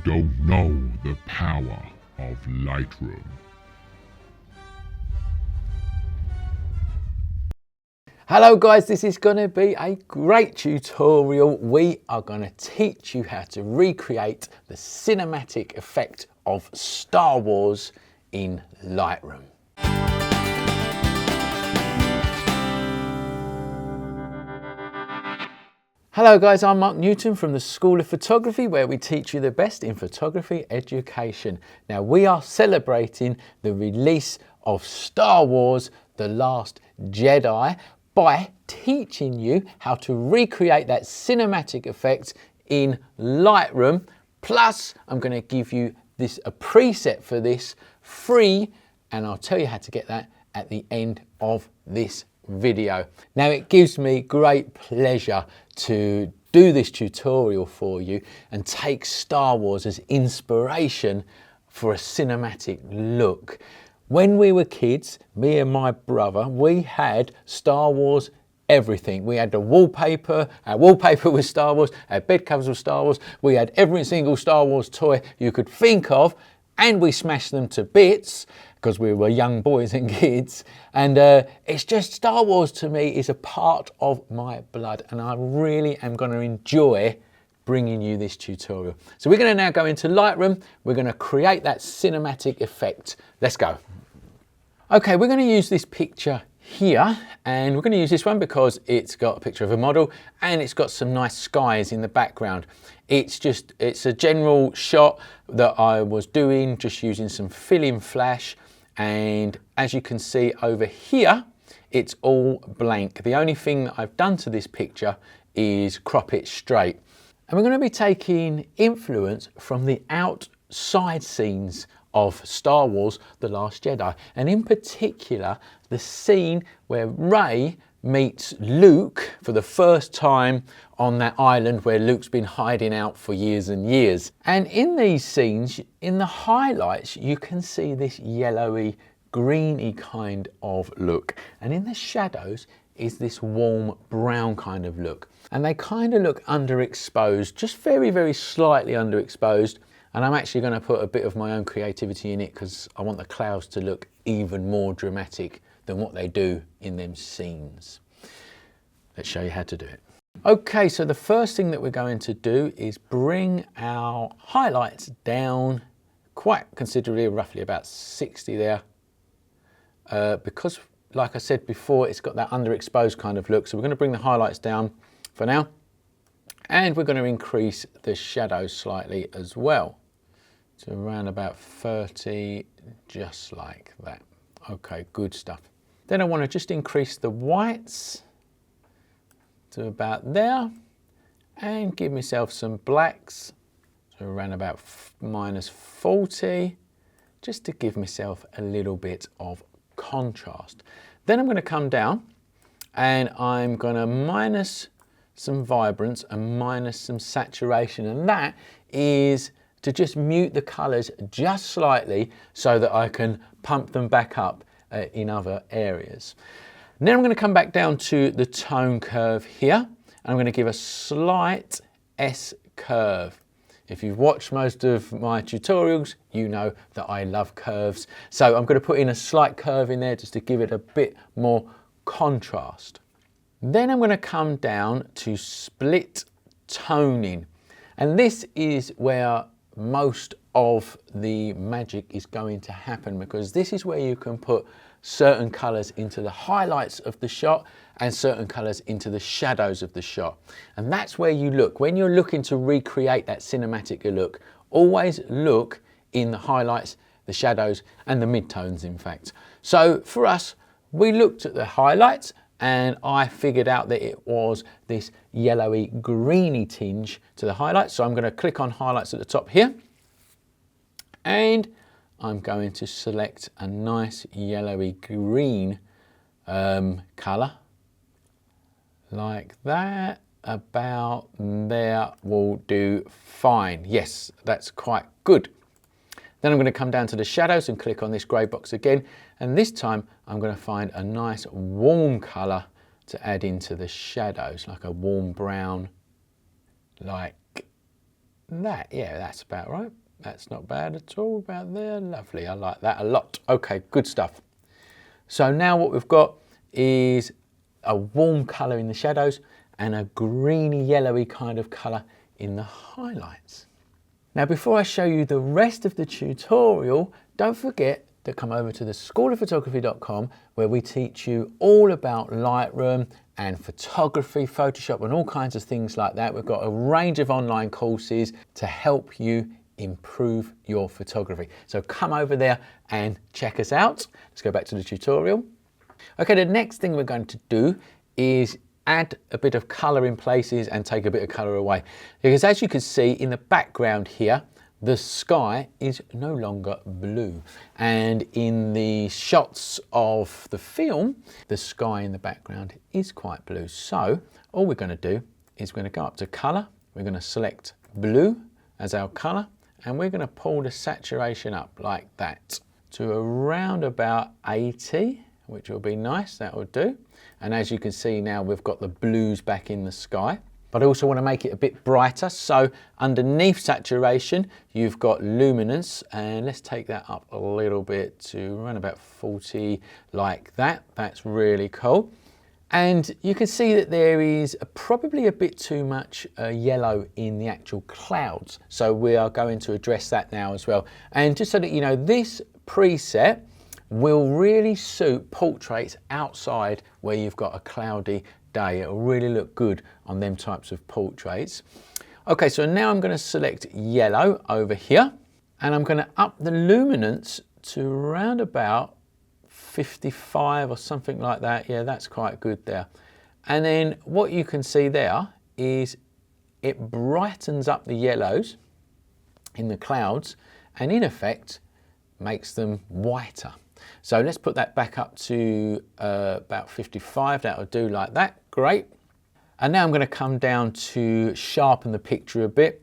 don't know the power of Lightroom. Hello guys, this is going to be a great tutorial. We are going to teach you how to recreate the cinematic effect of Star Wars in Lightroom. Hello guys, I'm Mark Newton from the School of Photography, where we teach you the best in photography education. Now we are celebrating the release of Star Wars, The Last Jedi, by teaching you how to recreate that cinematic effect in Lightroom. Plus, I'm going to give you a preset for this free, and I'll tell you how to get that at the end of this video. Now, it gives me great pleasure to do this tutorial for you and take Star Wars as inspiration for a cinematic look. When we were kids, me and my brother, we had Star Wars everything. We had the wallpaper, our wallpaper was Star Wars, our bed covers were Star Wars, we had every single Star Wars toy you could think of, and we smashed them to bits because we were young boys and kids. And it's just, Star Wars to me is a part of my blood, and I really am going to enjoy bringing you this tutorial. So we're going to now go into Lightroom. We're going to create that cinematic effect. Let's go. Okay, we're going to use this picture here, and we're going to use this one because it's got a picture of a model and it's got some nice skies in the background. It's a general shot that I was doing just using some fill-in flash, and as you can see over here, it's all blank. The only thing that I've done to this picture is crop it straight. And we're going to be taking influence from the outside scenes of Star Wars, The Last Jedi, and in particular the scene where Rey meets Luke for the first time on that island where Luke's been hiding out for years and years. And in these scenes, in the highlights, you can see this yellowy, greeny kind of look, and in the shadows is this warm brown kind of look, and they kind of look underexposed, just very, very slightly underexposed. And I'm actually going to put a bit of my own creativity in it because I want the clouds to look even more dramatic than what they do in them scenes. Let's show you how to do it. Okay, so the first thing that we're going to do is bring our highlights down quite considerably, roughly about 60 there, because like I said before, it's got that underexposed kind of look. So we're going to bring the highlights down for now, and we're going to increase the shadows slightly as well to around about 30, just like that. Okay, good stuff. Then I want to just increase the whites to about there and give myself some blacks to around about -40, just to give myself a little bit of contrast. Then I'm going to come down and I'm going to minus some vibrance and minus some saturation, and that is to just mute the colors just slightly so that I can pump them back up in other areas. And then I'm going to come back down to the tone curve here, and I'm going to give a slight S curve. If you've watched most of my tutorials, you know that I love curves. So I'm going to put in a slight curve in there just to give it a bit more contrast. Then I'm going to come down to split toning, and this is where most of the magic is going to happen, because this is where you can put certain colors into the highlights of the shot and certain colors into the shadows of the shot. And that's where you look when you're looking to recreate that cinematic look. Always look in the highlights, the shadows, and the midtones, in fact. So for us, we looked at the highlights, and I figured out that it was this yellowy greeny tinge to the highlights. So I'm going to click on highlights at the top here, and I'm going to select a nice yellowy green colour like that. About there will do fine. Yes, that's quite good. Then I'm going to come down to the shadows and click on this grey box again, and this time I'm going to find a nice warm colour to add into the shadows, like a warm brown, like that. Yeah, that's about right. That's not bad at all, about there. Lovely, I like that a lot. Okay, good stuff. So now what we've got is a warm colour in the shadows and a greeny yellowy kind of colour in the highlights. Now before I show you the rest of the tutorial, don't forget to come over to the schoolofphotography.com where we teach you all about Lightroom and photography, Photoshop and all kinds of things like that. We've got a range of online courses to help you improve your photography. So come over there and check us out. Let's go back to the tutorial. Okay, the next thing we're going to do is add a bit of colour in places and take a bit of colour away. Because as you can see in the background here, the sky is no longer blue. And in the shots of the film, the sky in the background is quite blue. So all we're going to do is we're going to go up to colour, we're going to select blue as our colour, and we're going to pull the saturation up like that to around about 80, which will be nice, that will do. And as you can see now, we've got the blues back in the sky. But I also want to make it a bit brighter. So underneath saturation, you've got luminance, and let's take that up a little bit to around about 40 like that. That's really cool. And you can see that there is probably a bit too much yellow in the actual clouds. So we are going to address that now as well. And just so that you know, this preset will really suit portraits outside where you've got a cloudy day. It'll really look good on them types of portraits. Okay, so now I'm going to select yellow over here, and I'm going to up the luminance to around about 55 or something like that. Yeah, that's quite good there. And then what you can see there is it brightens up the yellows in the clouds and in effect makes them whiter. So let's put that back up to about 55. That'll do like that. Great. And now I'm going to come down to sharpen the picture a bit.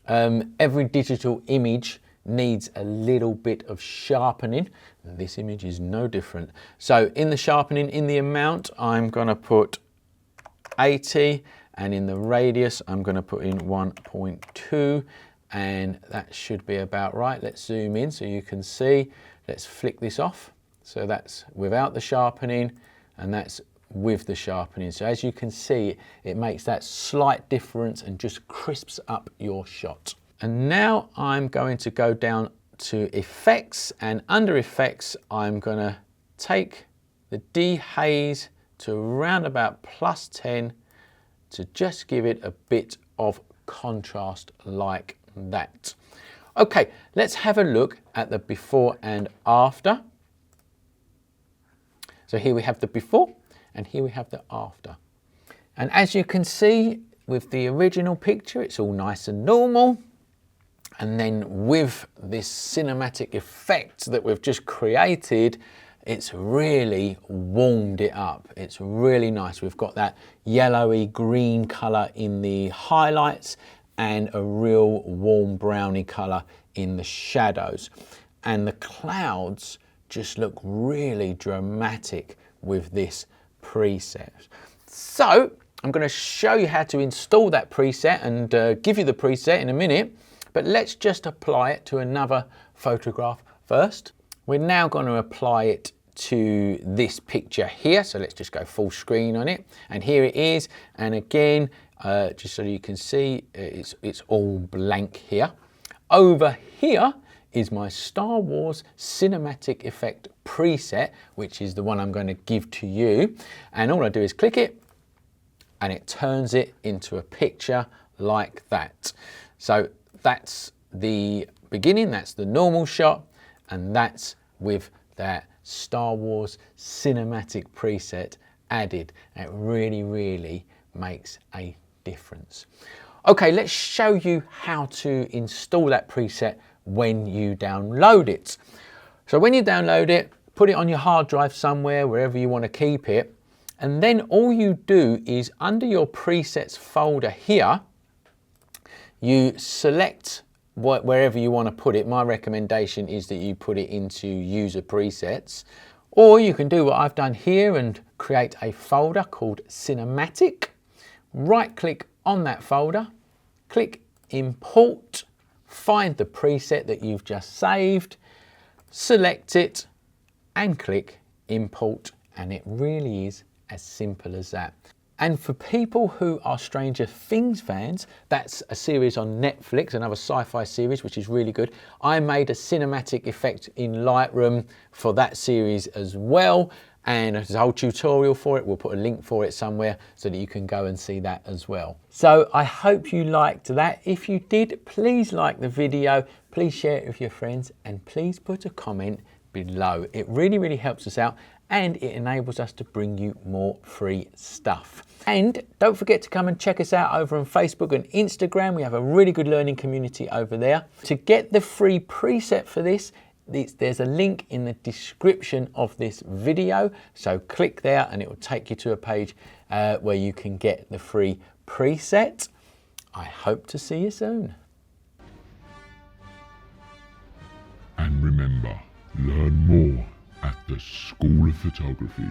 Every digital image needs a little bit of sharpening. This image is no different. So in the sharpening, in the amount, I'm going to put 80, and in the radius, I'm going to put in 1.2, and that should be about right. Let's zoom in so you can see. Let's flick this off. So that's without the sharpening, and that's with the sharpening. So as you can see, it makes that slight difference and just crisps up your shot. And now I'm going to go down to effects, and under effects, I'm going to take the dehaze to around about +10 to just give it a bit of contrast like that. Okay, let's have a look at the before and after. So here we have the before and here we have the after. And as you can see with the original picture, it's all nice and normal. And then with this cinematic effect that we've just created, it's really warmed it up. It's really nice. We've got that yellowy green colour in the highlights and a real warm browny colour in the shadows. And the clouds just look really dramatic with this preset. So I'm going to show you how to install that preset and give you the preset in a minute, but let's just apply it to another photograph first. We're now going to apply it to this picture here. So let's just go full screen on it. And here it is. And again, just so you can see, it's all blank here. Over here is my Star Wars cinematic effect preset, which is the one I'm going to give to you. And all I do is click it and it turns it into a picture like that. So that's the beginning, that's the normal shot, and that's with that Star Wars cinematic preset added. It really, really makes a difference. Okay, let's show you how to install that preset when you download it. So when you download it, put it on your hard drive somewhere, wherever you want to keep it. And then all you do is under your presets folder here, you select wherever you want to put it. My recommendation is that you put it into user presets, or you can do what I've done here and create a folder called cinematic. Right click on that folder, click import, find the preset that you've just saved, select it and click import, and it really is as simple as that. And for people who are Stranger Things fans, that's a series on Netflix, another sci-fi series, which is really good. I made a cinematic effect in Lightroom for that series as well. And there's a whole tutorial for it. We'll put a link for it somewhere so that you can go and see that as well. So I hope you liked that. If you did, please like the video, please share it with your friends, and please put a comment below. It really, really helps us out, and it enables us to bring you more free stuff. And don't forget to come and check us out over on Facebook and Instagram. We have a really good learning community over there. To get the free preset for this, there's a link in the description of this video. So click there and it will take you to a page where you can get the free preset. I hope to see you soon. And remember, learn more at the School of Photography.